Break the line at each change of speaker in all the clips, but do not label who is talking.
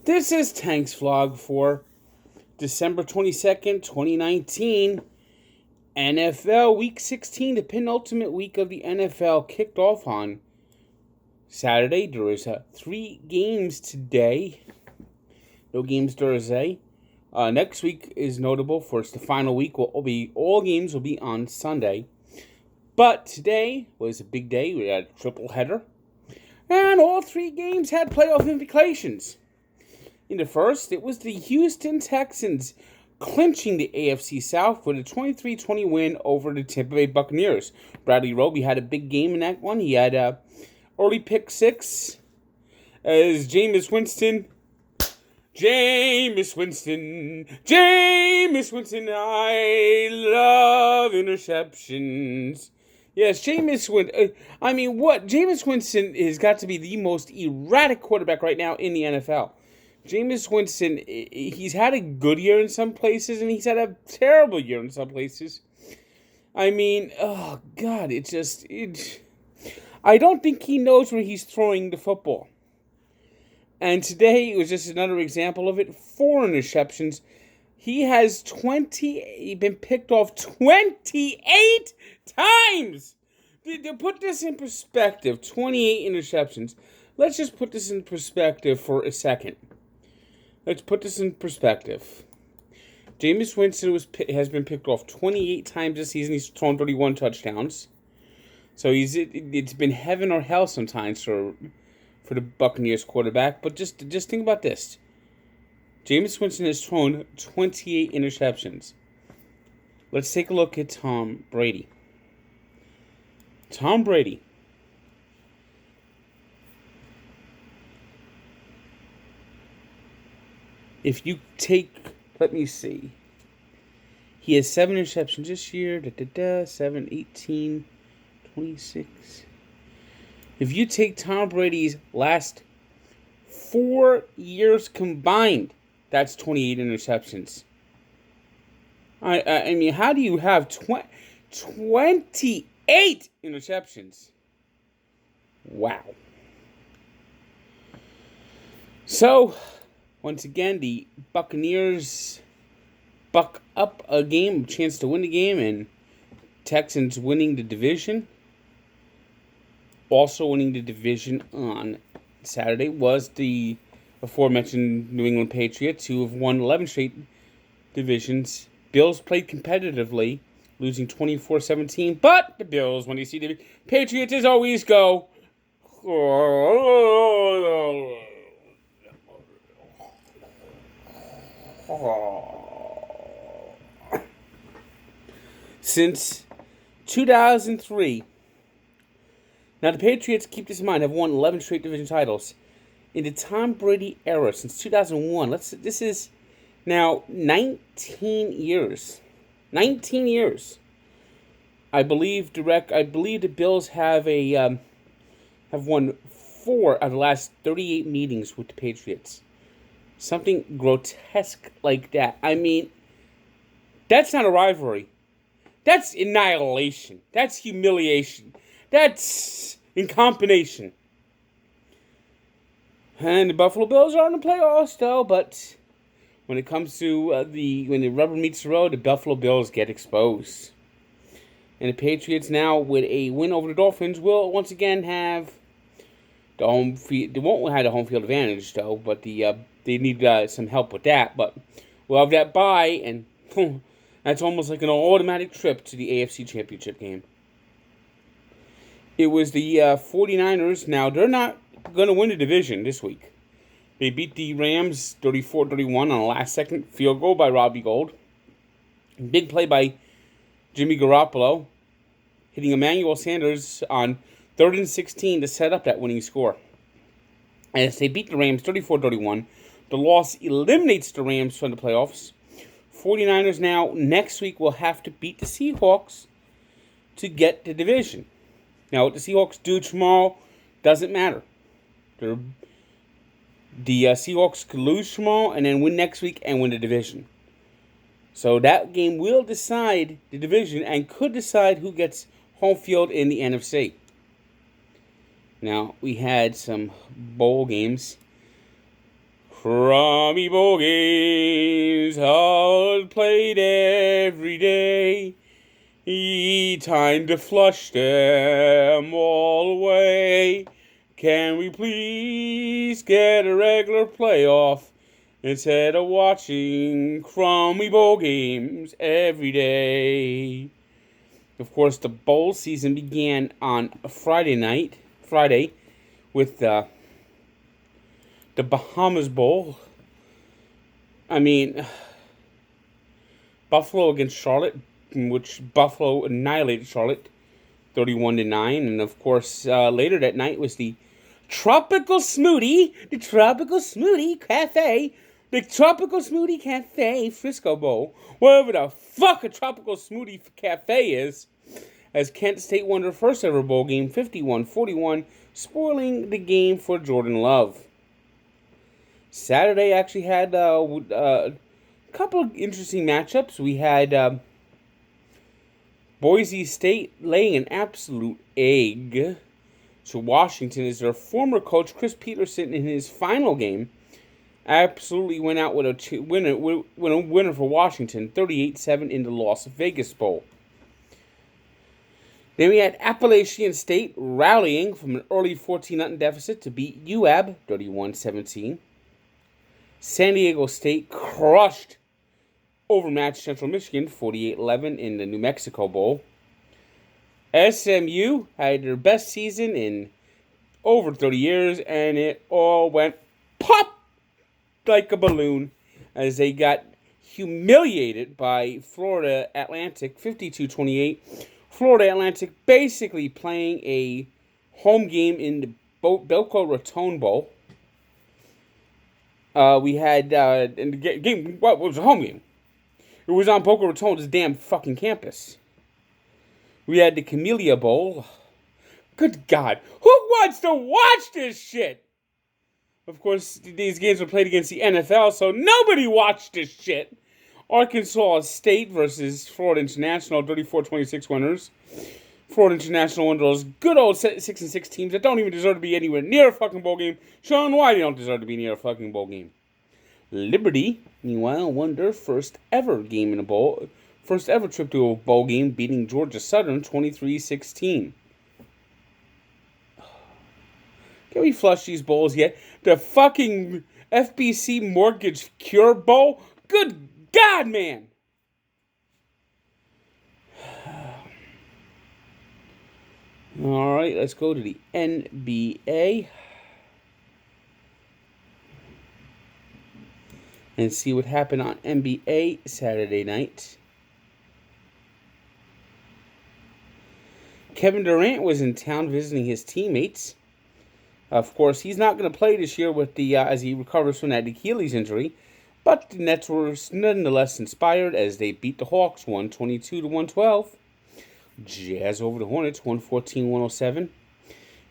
This is Tank's vlog for December 22nd, 2019. NFL Week 16, the penultimate week of the NFL, kicked off on Saturday. There was 3 games today. No games Thursday. Next week is notable for it's the final week. All games will be on Sunday. But today was a big day. We had a triple header. And all 3 games had playoff implications. In the first, it was the Houston Texans clinching the AFC South with a 23-20 win over the Tampa Bay Buccaneers. Bradley Roby had a big game in that one. He had a early pick 6 as Jameis Winston, I love interceptions. Yes, Jameis Winston. Jameis Winston has got to be the most erratic quarterback right now in the NFL. Jameis Winston, he's had a good year in some places, and he's had a terrible year in some places. Oh, God, I don't think he knows where he's throwing the football. And today, it was just another example of it. 4 interceptions. He has been picked off 28 times! To put this in perspective, 28 interceptions. Let's just put this in perspective for a second. Jameis Winston has been picked off 28 times this season. He's thrown 31 touchdowns. So it's been heaven or hell sometimes for the Buccaneers quarterback. But just think about this. Jameis Winston has thrown 28 interceptions. Let's take a look at Tom Brady. Tom Brady. If you take, let me see. He has 7 interceptions this year. 7, 18, 26. If you take Tom Brady's last 4 years combined, that's 28 interceptions. How do you have 28 interceptions? Wow. So, once again, the Buccaneers buck up a game, a chance to win the game, and Texans winning the division. Also winning the division on Saturday was the aforementioned New England Patriots, who have won 11 straight divisions. Bills played competitively, losing 24-17, but the Bills, when you see the Patriots, as always go, since 2003. Now, the Patriots, keep this in mind, have won 11 straight division titles. In the Tom Brady era, since 2001, this is now 19 years. 19 years. I believe the Bills have won 4 out of the last 38 meetings with the Patriots. Something grotesque like that. That's not a rivalry. That's annihilation. That's humiliation. That's incompetence. And the Buffalo Bills are in the playoffs, though, but when it comes to when the rubber meets the road, the Buffalo Bills get exposed. And the Patriots now, with a win over the Dolphins, will once again have the home field. They won't have the home field advantage, though, but they need some help with that. But we'll have that bye, and that's almost like an automatic trip to the AFC Championship game. It was the 49ers. Now, they're not going to win the division this week. They beat the Rams 34-31 on a last-second field goal by Robbie Gould. Big play by Jimmy Garoppolo, hitting Emmanuel Sanders on 3rd and 16 to set up that winning score. As they beat the Rams 34-31, the loss eliminates the Rams from the playoffs. 49ers now, next week, will have to beat the Seahawks to get the division. Now, what the Seahawks do tomorrow doesn't matter. The Seahawks could lose tomorrow and then win next week and win the division. So that game will decide the division and could decide who gets home field in the NFC. Now, we had some bowl games. Crummy bowl games, all played every day. Time to flush them all away. Can we please get a regular playoff instead of watching crummy bowl games every day? Of course, the bowl season began on Friday, with the Bahamas Bowl. I mean, Buffalo against Charlotte, in which Buffalo annihilated Charlotte 31-9. And of course, later that night was the Tropical Smoothie Cafe Frisco Bowl, wherever the fuck a Tropical Smoothie Cafe is, as Kent State won their first ever bowl game 51-41, spoiling the game for Jordan Love. Saturday actually had a couple of interesting matchups. We had Boise State laying an absolute egg to Washington, as their former coach Chris Peterson, in his final game, absolutely went out with a winner for Washington, 38-7 in the Las Vegas Bowl. Then we had Appalachian State rallying from an early 14-0 deficit to beat UAB 31-17. San Diego State crushed overmatched Central Michigan 48-11 in the New Mexico Bowl. SMU had their best season in over 30 years, and it all went pop like a balloon as they got humiliated by Florida Atlantic 52-28. Florida Atlantic basically playing a home game in the Boca Raton Bowl. We had in the game. What was a home game? It was on Boca Raton's damn fucking campus. We had the Camellia Bowl. Good God, who wants to watch this shit? Of course, these games were played against the NFL, so nobody watched this shit. Arkansas State versus Florida International, 34-26 winners. Florida International, one of those good old 6-6 teams that don't even deserve to be anywhere near a fucking bowl game, showing why they don't deserve to be near a fucking bowl game. Liberty, meanwhile, won their first ever game in a bowl, first ever trip to a bowl game, beating Georgia Southern 23-16. Can we flush these bowls yet? The fucking FBC Mortgage Cure Bowl? Good God, man! Alright, let's go to the NBA and see what happened on NBA Saturday night. Kevin Durant was in town visiting his teammates. Of course, he's not going to play this year with the as he recovers from that Achilles injury, but the Nets were nonetheless inspired as they beat the Hawks 122-112. Jazz over the Hornets 114-107.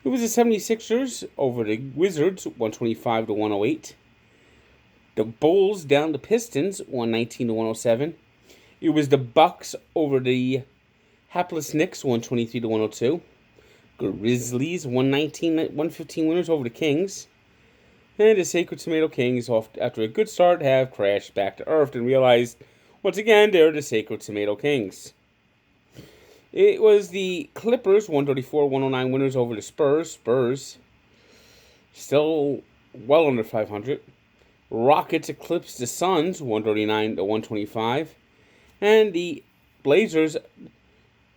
It was the 76ers over the Wizards 125-108. The Bulls down the Pistons 119-107. It was the Bucks over the hapless Knicks 123-102. Grizzlies 115 winners over the Kings. And the Sacred Tomato Kings, after a good start, have crashed back to earth and realized, once again, they're the Sacred Tomato Kings. It was the Clippers 134-109 winners over the Spurs. Spurs still well under 500. Rockets eclipsed the Suns 139-125. And the Blazers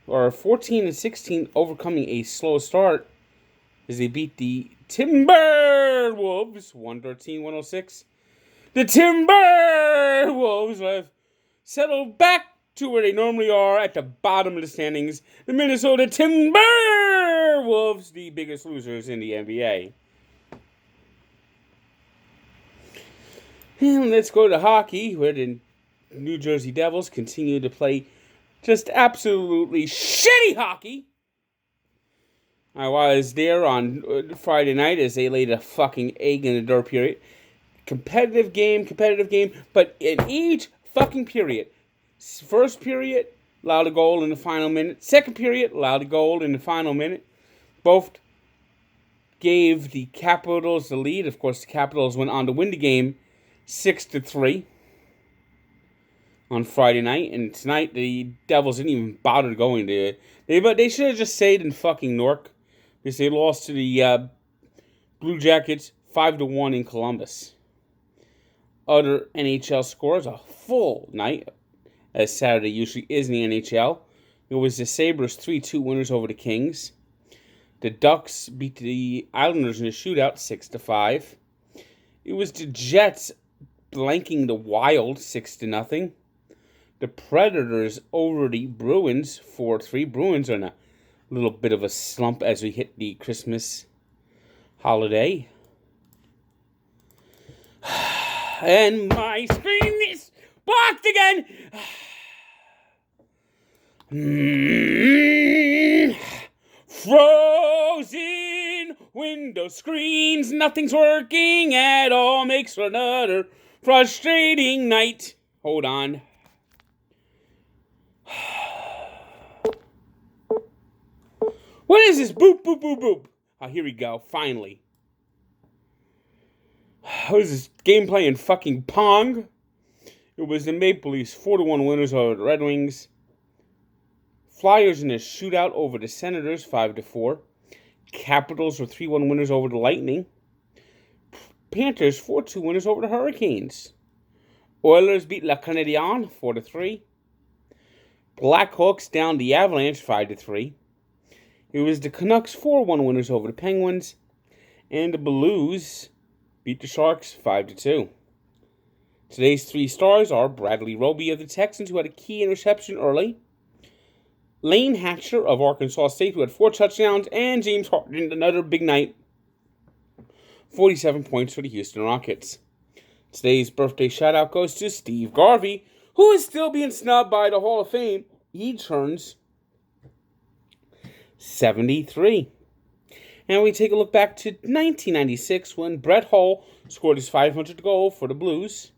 are 14-16, overcoming a slow start as they beat the Timberwolves 113-106. The Timberwolves have settled back to where they normally are at the bottom of the standings. The Minnesota Timberwolves, the biggest losers in the NBA. And let's go to hockey, where the New Jersey Devils continue to play just absolutely shitty hockey. I was there on Friday night as they laid a fucking egg in the third period. Competitive game, but in each fucking period, first period, allowed a goal in the final minute. Second period, allowed a goal in the final minute. Both gave the Capitals the lead. Of course, the Capitals went on to win the game 6-3 on Friday night, and tonight the Devils didn't even bother going to. They should have just stayed in fucking Newark because they lost to the Blue Jackets 5-1 in Columbus. Other NHL scores, a full night, as Saturday usually is in the NHL. It was the Sabres 3-2 winners over the Kings. The Ducks beat the Islanders in a shootout 6-5. It was the Jets blanking the Wild 6-0. The Predators over the Bruins 4-3. Bruins are in a little bit of a slump as we hit the Christmas holiday. And my screen is blocked again. Frozen window screens, nothing's working at all, makes for another frustrating night. Hold on. What is this? Boop, boop, boop, boop. Oh, here we go, finally. What is this game playing fucking Pong? It was the Maple Leafs 4-1 winners over the Red Wings. Flyers in a shootout over the Senators 5-4. Capitals were 3-1 winners over the Lightning. Panthers 4-2 winners over the Hurricanes. Oilers beat Le Canadien 4-3. Blackhawks down the Avalanche 5-3. It was the Canucks 4-1 winners over the Penguins. And the Blues beat the Sharks 5-2. Today's 3 stars are Bradley Roby of the Texans, who had a key interception early, Lane Hatcher of Arkansas State, who had 4 touchdowns, and James Harden, another big night, 47 points for the Houston Rockets. Today's birthday shout-out goes to Steve Garvey, who is still being snubbed by the Hall of Fame. He turns 73. And we take a look back to 1996 when Brett Hull scored his 500th goal for the Blues.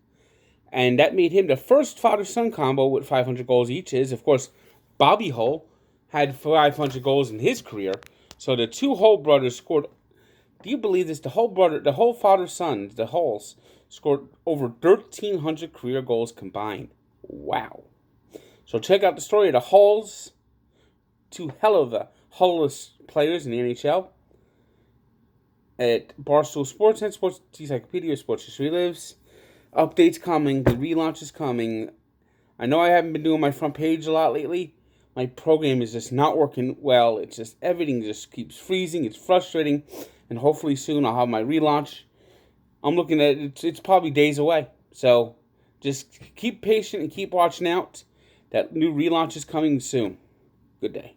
And that made him the first father-son combo with 500 goals each. Of course, Bobby Hull had 500 goals in his career. So the 2 Hull brothers scored. Do you believe this? The Hull father-son, the Hulls, scored over 1,300 career goals combined. Wow. So check out the story of the Hulls. 2 hell of a Hulless players in the NHL. At Barstool Sports and Sports Encyclopedia, Sports History Lives. Updates coming. The relaunch is coming. I know I haven't been doing my front page a lot lately. My program is just not working well. It's just everything just keeps freezing. It's frustrating. And hopefully soon I'll have my relaunch. I'm looking at it. It's probably days away. So just keep patient and keep watching out. That new relaunch is coming soon. Good day.